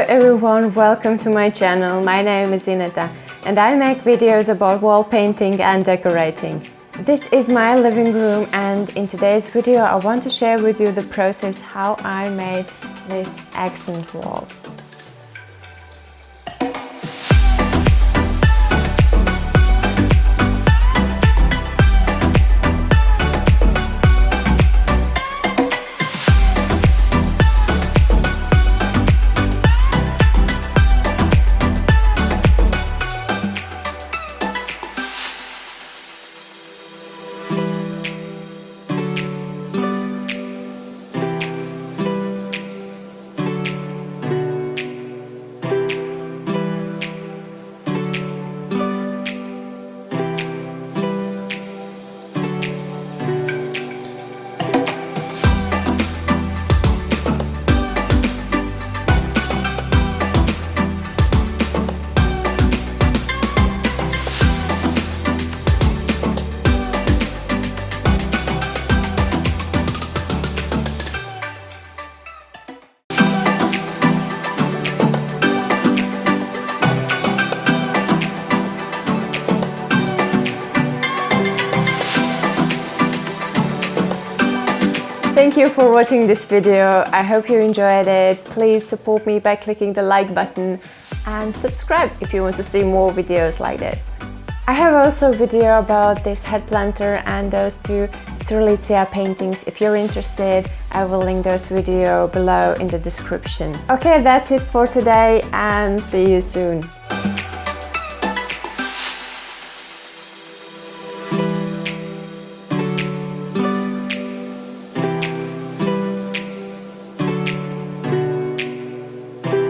Hello everyone, welcome to my channel. My name is Ineta and I make videos about wall painting and decorating. This is my living room, and in today's video I want to share with you the process how I made this accent wall. Thank you for watching this video. I hope you enjoyed it. Please support me by clicking the like button and subscribe if you want to see more videos like this. I have also a video about this head planter and those two Strelitzia paintings. If you're interested, I will link those videos below in the description. Okay, that's it for today and see you soon.